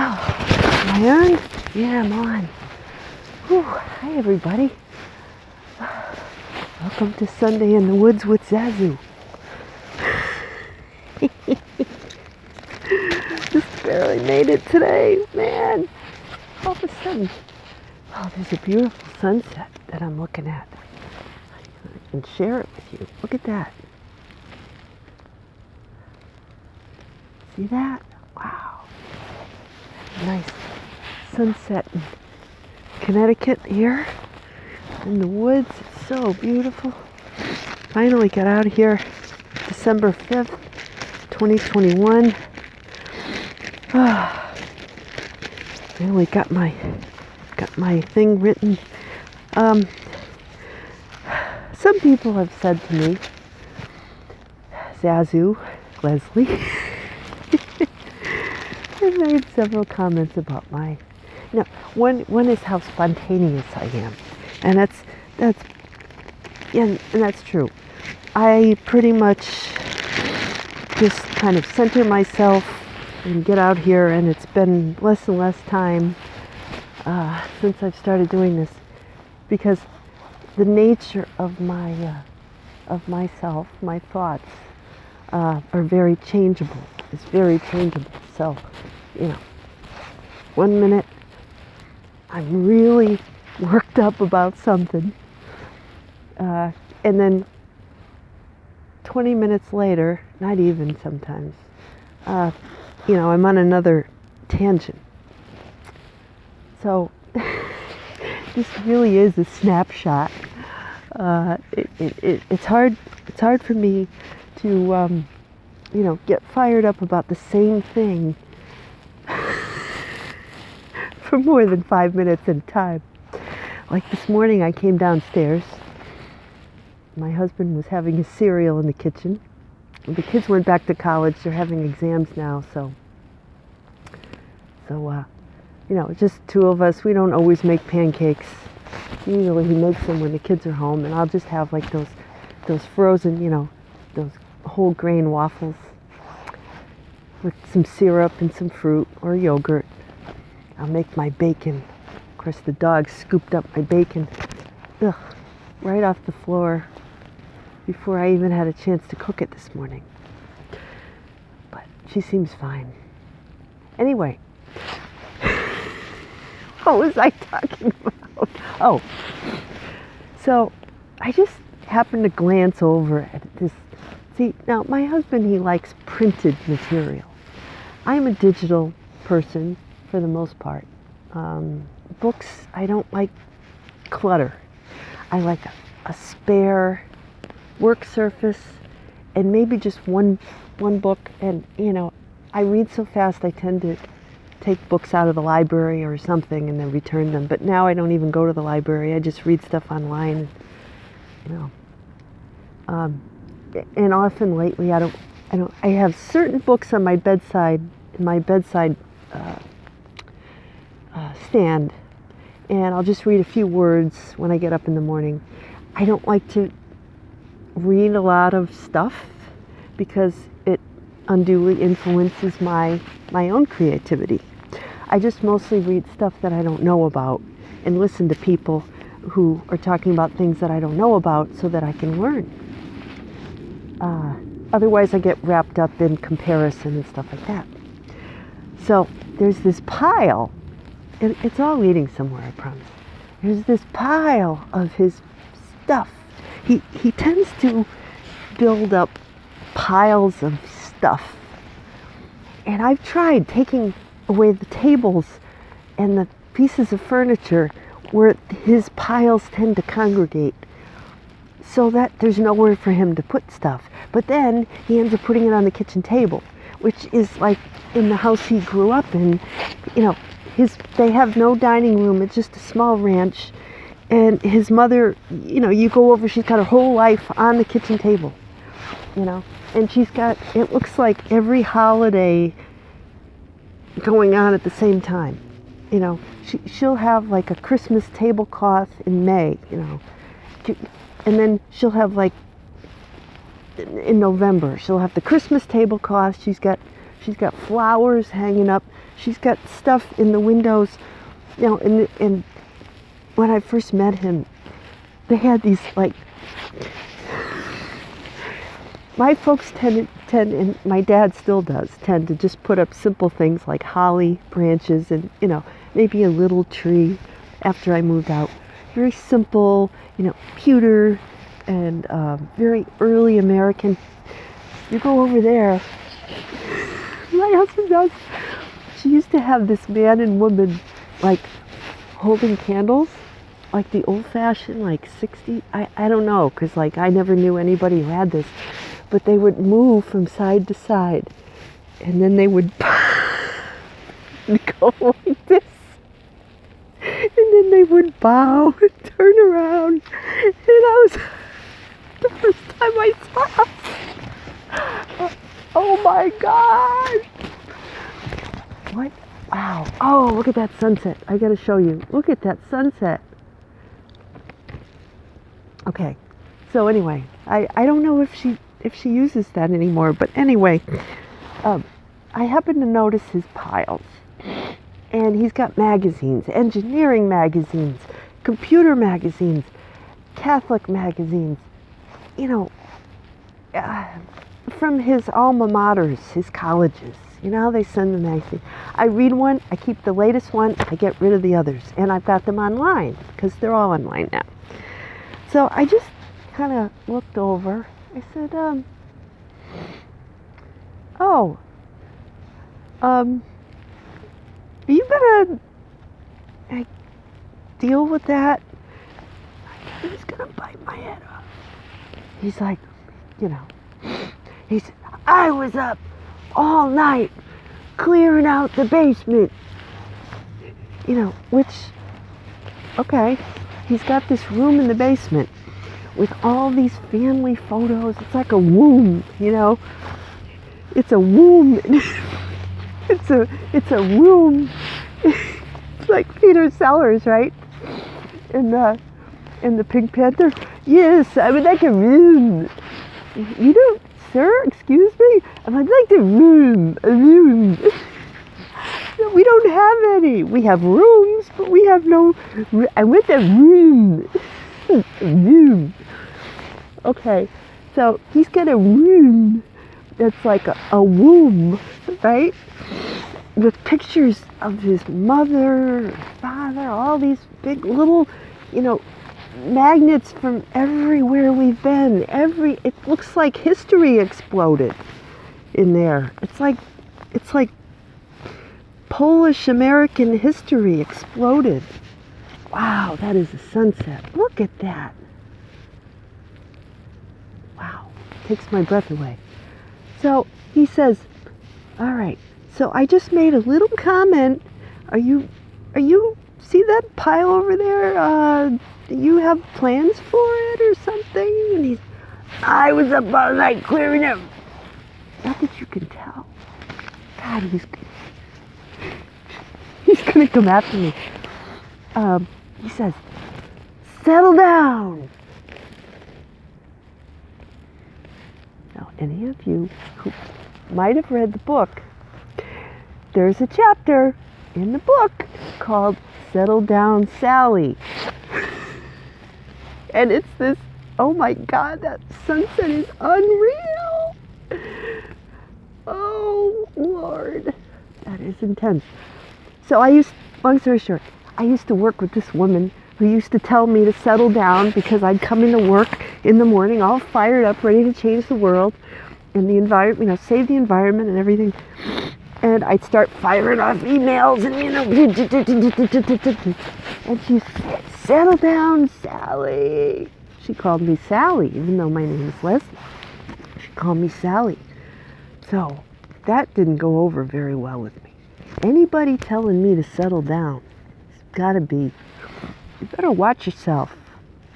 Oh, am I on? Yeah, I'm on. Whew. Hi, everybody. Welcome to Sunday in the Woods with Zazoo. Just barely made it today, man. All of a sudden, there's a beautiful sunset that I'm looking at. I can share it with you. Look at that. See that? Wow. Nice sunset in Connecticut here in the woods. It's so beautiful. Finally got out of here December 5th, 2021. Finally got my thing written. Some people have said to me, Zazoo, Leslie, I've made several comments about one is how spontaneous I am, and that's true. I pretty much just kind of center myself and get out here, and it's been less and less time since I've started doing this, because the nature of myself, my thoughts are very changeable. It's very changeable. So, 1 minute I'm really worked up about something, and then 20 minutes later, not even sometimes, I'm on another tangent. So this really is a snapshot. It's hard for me to get fired up about the same thing for more than 5 minutes at a time. Like this morning, I came downstairs. My husband was having his cereal in the kitchen. The kids went back to college. They're having exams now, so just two of us. We don't always make pancakes. Usually he makes them when the kids are home, and I'll just have like those frozen, those whole grain waffles with some syrup and some fruit or yogurt. I'll make my bacon. Of course, the dog scooped up my bacon, right off the floor before I even had a chance to cook it this morning. But she seems fine. Anyway, what was I talking about? Oh, so I just happened to glance over at this. See, now my husband, he likes printed material. I'm a digital person for the most part. Books, I don't like clutter. I like a spare work surface and maybe just one book. And, I read so fast I tend to take books out of the library or something and then return them. But now I don't even go to the library. I just read stuff online. And often lately, I have certain books on my bedside, stand, and I'll just read a few words when I get up in the morning. I don't like to read a lot of stuff because it unduly influences my own creativity. I just mostly read stuff that I don't know about and listen to people who are talking about things that I don't know about so that I can learn. Otherwise, I get wrapped up in comparison and stuff like that. So there's this pile, and it's all leading somewhere, I promise. There's this pile of his stuff. He tends to build up piles of stuff. And I've tried taking away the tables and the pieces of furniture where his piles tend to congregate, so that there's nowhere for him to put stuff. But then he ends up putting it on the kitchen table, which is like in the house he grew up in. They have no dining room. It's just a small ranch. And his mother, you go over, she's got her whole life on the kitchen table, and she's got, it looks like every holiday going on at the same time. She'll have like a Christmas tablecloth in May, and then she'll have like in November, she'll have the Christmas tablecloth. She's got She's got flowers hanging up. She's got stuff in the windows. You know, and when I first met him, they had these, like, my folks tend, and my dad still does, tend to just put up simple things like holly branches and, you know, maybe a little tree after I moved out. Very simple, you know, pewter and very early American. You go over there, my husband's house, she used to have this man and woman, like, holding candles, like the old-fashioned, like 60, I don't know, because, like, I never knew anybody who had this, but they would move from side to side, and then they would go like this, and then they would bow and turn around, and I was, the first time I saw it, oh my God! What? Wow. Oh, look at that sunset. I gotta show you. Look at that sunset. Okay. So anyway, I don't know if she uses that anymore, but anyway, I happen to notice his piles. And he's got magazines, engineering magazines, computer magazines, Catholic magazines, you know, from his alma maters, his colleges. You know how they send the magazine. I read one, I keep the latest one, I get rid of the others. And I've got them online, because they're all online now. So I just kind of looked over. I said, are you gonna, like, deal with that? He's gonna bite my head off. He's like, you know, I was up all night clearing out the basement. You know, which, okay, he's got this room in the basement with all these family photos. It's like a womb, you know. It's a womb. It's a room. It's like Peter Sellers, right? In the Pink Panther. Yes, I would like a room. You don't, sir, excuse me? I'd like the room, a room. We don't have any. We have rooms, but we have no, I want a room. Room. Okay, so he's got a room that's like a womb, right? With pictures of his mother, father, all these big little, you know, magnets from everywhere we've been. It looks like history exploded in there. It's like Polish American history exploded. Wow, that is a sunset. Look at that. Wow, takes my breath away. So he says, all right, so I just made a little comment. Are you see that pile over there? Do you have plans for it or something? And I was up all night clearing it. Not that you can tell. God, he's gonna come after me. He says, settle down. Now, any of you who might have read the book, there's a chapter in the book called Settle Down, Sally. And it's this, oh my God, that sunset is unreal. Oh, Lord. That is intense. So long story short, I used to work with this woman who used to tell me to settle down because I'd come into work in the morning all fired up, ready to change the world and the environment, you know, save the environment and everything. And I'd start firing off emails and, you know, and she said, settle down, Sally. She called me Sally, even though my name is Leslie. She called me Sally. So that didn't go over very well with me. Anybody telling me to settle down, it's gotta be, you better watch yourself.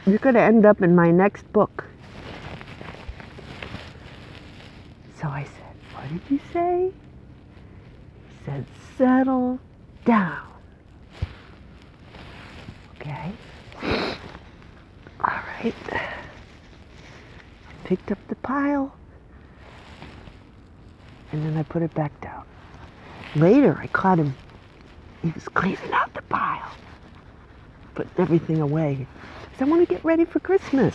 You're gonna end up in my next book. So I said, what did you say? He said, settle down. Okay. All right. Picked up the pile. and then I put it back down. Later, I caught him. He was cleaning out the pile, putting everything away. Because I want to get ready for Christmas.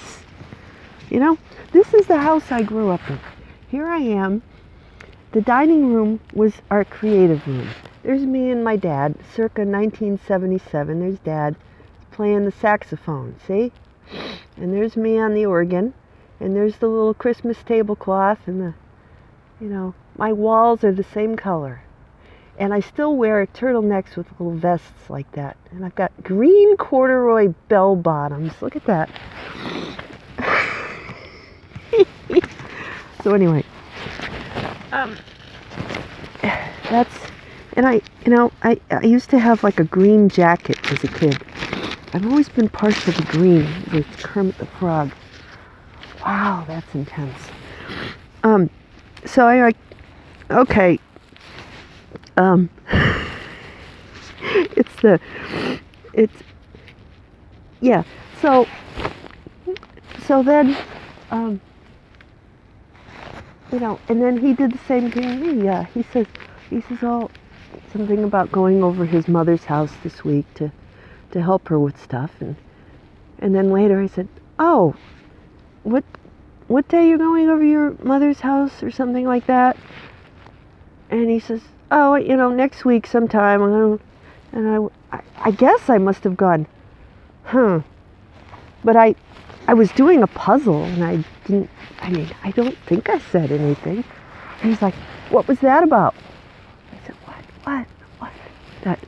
You know, this is the house I grew up in. Here I am. The dining room was our creative room. There's me and my dad, circa 1977. There's Dad playing the saxophone, see? And there's me on the organ. And there's the little Christmas tablecloth and my walls are the same color. And I still wear turtlenecks with little vests like that. And I've got green corduroy bell bottoms. Look at that. So anyway, I used to have like a green jacket as a kid. I've always been partial to green with Kermit the Frog. Wow, that's intense. So I okay. Yeah. So then, and then he did the same thing to me. Yeah, he says, oh, something about going over his mother's house this week to help her with stuff, and then later I said, oh, what day you're going over your mother's house or something like that? And he says, oh, next week sometime. And I guess I must have gone, but I was doing a puzzle and I don't think I said anything. And he's like, what was that about? I said, what? That,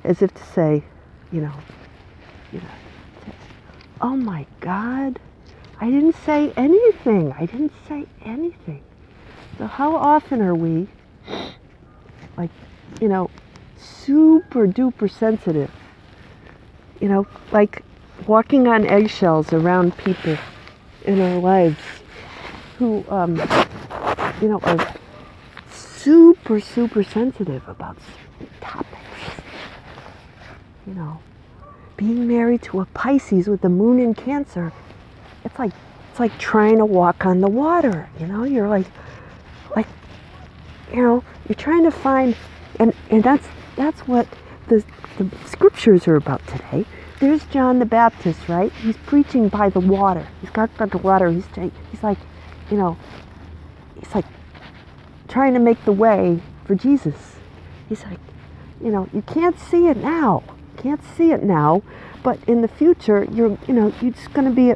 as if to say, oh my God, I didn't say anything. So how often are we, like, super duper sensitive? Like walking on eggshells around people in our lives who, are super, super sensitive about certain topics. Being married to a Pisces with the moon in Cancer, it's like trying to walk on the water. You're like, you're trying to find, and that's what the scriptures are about today. There's John the Baptist, right? He's preaching by the water. He's got the water. He's like, he's like trying to make the way for Jesus. He's like, you can't see it now. But in the future, you're going to be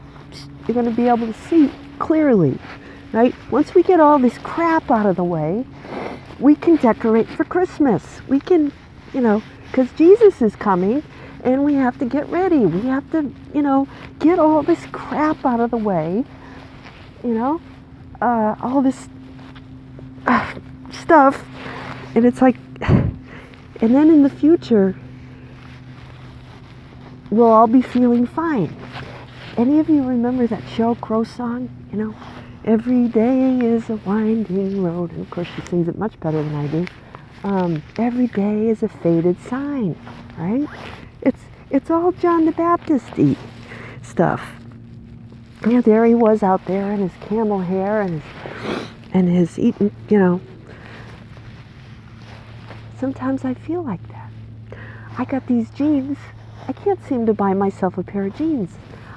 able to see clearly, right? Once we get all this crap out of the way, we can decorate for Christmas. We can, because Jesus is coming, and we have to get ready. We have to, get all this crap out of the way, all this stuff, and it's like, and then in the future, we'll all be feeling fine. Any of you remember that Sheryl Crow song? Every day is a winding road. And of course, she sings it much better than I do. Every day is a faded sign, right? It's all John the Baptist-y stuff. Yeah, there he was out there in his camel hair and his eating, Sometimes I feel like that. I got these jeans. I can't seem to buy myself a pair of jeans.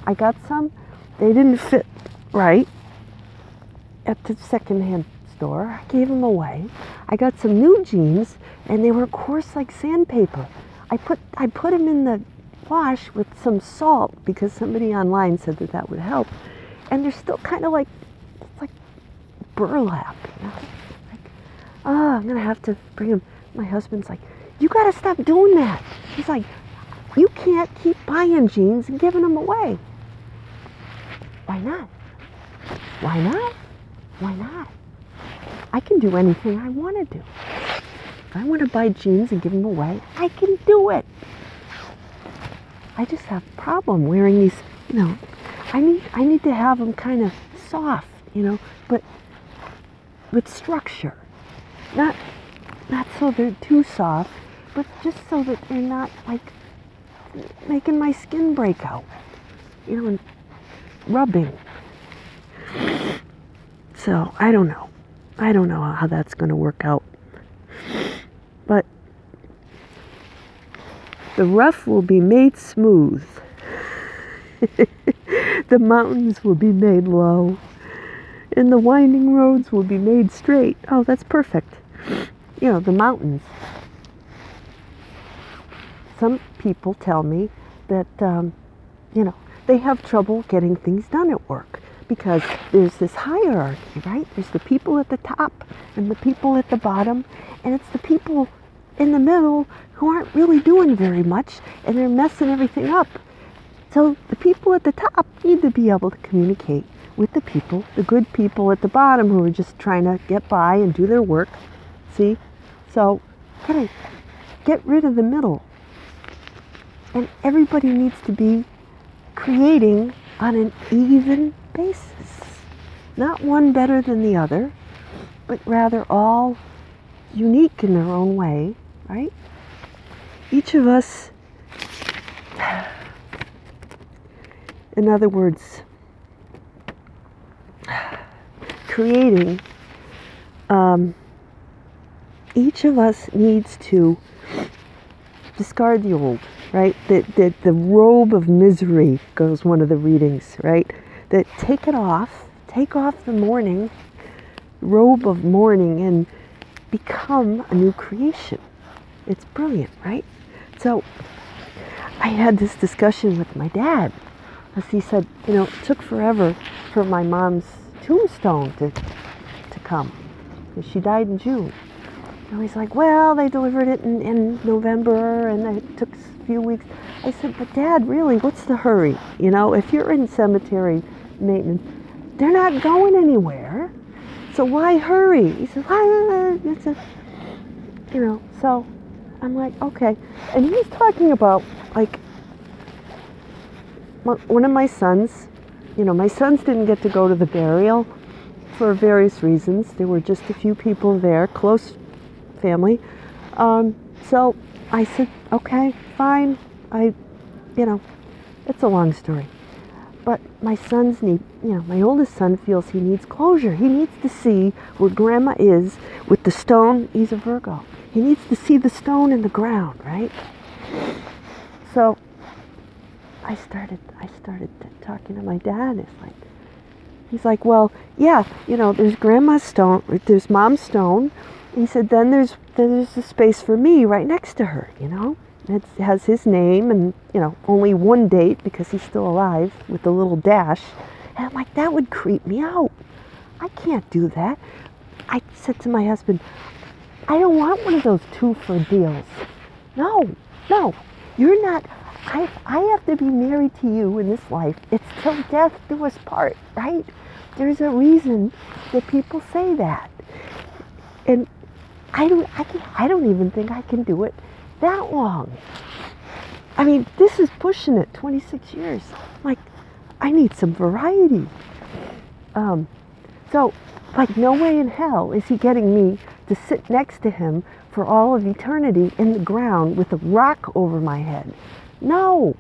I got some. They didn't fit right at the secondhand store. I gave them away. I got some new jeans, and they were coarse like sandpaper. I put them in the wash with some salt because somebody online said that would help. And they're still kind of like, it's like burlap. I'm gonna have to bring them. My husband's like, you gotta stop doing that. He's like, you can't keep buying jeans and giving them away. Why not? I can do anything I want to do. If I want to buy jeans and give them away, I can do it. I just have a problem wearing these, I need to have them kind of soft, but with structure. Not so they're too soft, but just so that they're not like making my skin break out, and rubbing. So, I don't know. I don't know how that's going to work out. But the rough will be made smooth. The mountains will be made low. And the winding roads will be made straight. Oh, that's perfect. You know, the mountains. Some people tell me that, you know, they have trouble getting things done at work because there's this hierarchy, right? There's the people at the top and the people at the bottom, and it's the people in the middle who aren't really doing very much, and they're messing everything up. So the people at the top need to be able to communicate with the people, the good people at the bottom who are just trying to get by and do their work. See? So, gotta get rid of the middle. And everybody needs to be creating on an even basis. Not one better than the other, but rather all unique in their own way, right? Each of us, in other words, creating, each of us needs to discard the old, right? The robe of misery goes one of the readings, right? That take off the mourning, robe of mourning, and become a new creation. It's brilliant, right? So I had this discussion with my dad, as he said, you know, it took forever for my mom's tombstone to come. She died in June. And he's like, well, they delivered it in November, and it took a few weeks. I said, but Dad, really, what's the hurry? You know, if you're in cemetery maintenance, they're not going anywhere. So why hurry? He said, it's a, you know, so I'm like, okay. And he was talking about, like, one of my sons, you know, my sons didn't get to go to the burial for various reasons. There were just a few people there, close family. So I said, okay, fine. You know, it's a long story. But my sons need, you know, my oldest son feels he needs closure. He needs to see where Grandma is with the stone. He's a Virgo. He needs to see the stone in the ground, right? So I started talking to my dad. He's like, well, yeah, you know, there's Grandma's stone, there's Mom's stone. He said, then there's a space for me right next to her, you know. It has his name and, you know, only one date because he's still alive with a little dash. And I'm like, that would creep me out. I can't do that. I said to my husband, I don't want one of those 2-for deals. No, you're not. I have to be married to you in this life. It's till death do us part, right? There's a reason that people say that. And I don't even think I can do it that long. I mean, this is pushing it, 26 years. Like, I need some variety. So, like, no way in hell is he getting me to sit next to him for all of eternity in the ground with a rock over my head. No.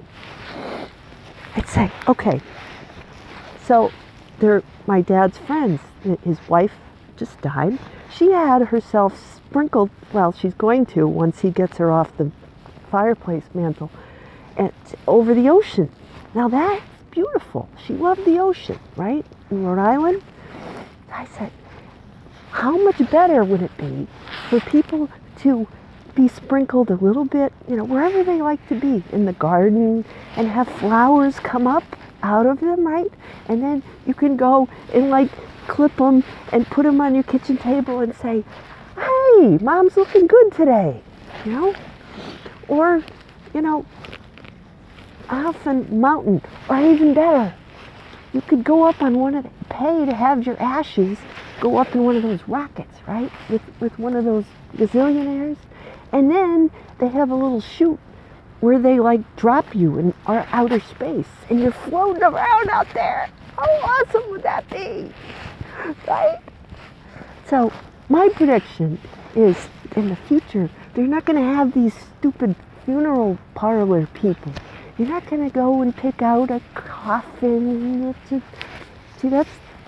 I'd say, okay. So, they're my dad's friends. His wife just died. She had herself sprinkled, well, she's going to once he gets her off the fireplace mantle, and over the ocean. Now that's beautiful. She loved the ocean, right? In Rhode Island. I said, how much better would it be for people to be sprinkled a little bit, you know, wherever they like to be, in the garden, and have flowers come up out of them, right? And then you can go and, like, clip them and put them on your kitchen table and say, hey, Mom's looking good today, you know? Or, you know, off a mountain, or even better, you could go up on one of the, pay to have your ashes go up in one of those rockets, right? With one of those gazillionaires. And then they have a little chute where they, like, drop you in our outer space, and you're floating around out there. How awesome would that be? Right? So my prediction is, in the future, they're not going to have these stupid funeral parlor people. You're not going to go and pick out a coffin. See,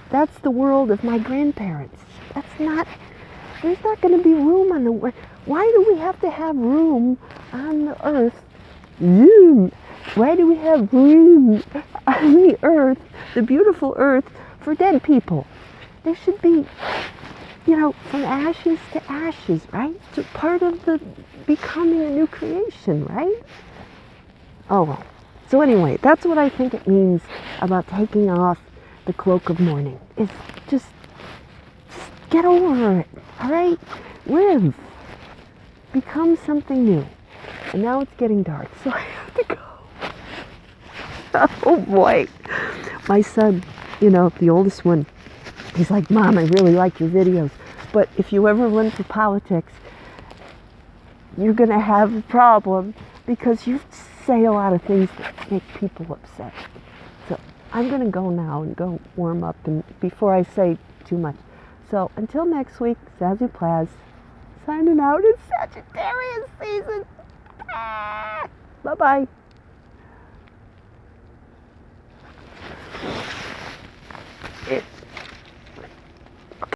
That's the world of my grandparents. There's not going to be room on the world. Why do we have to have room on the earth? Why do we have room on the earth, the beautiful earth, for dead people? There should be, from ashes to ashes, right? It's part of the becoming a new creation, right? Oh, well. So anyway, that's what I think it means about taking off the cloak of mourning. Is just get over it, all right? Live. Become something new. And now it's getting dark, so I have to go. Oh boy. My son, the oldest one, he's like, Mom, I really like your videos, but if you ever run for politics, you're going to have a problem because you say a lot of things that make people upset. So I'm going to go now and go warm up and before I say too much. So until next week, Zazoo Plazz, signing out. It's Sagittarius season. Bye-bye. It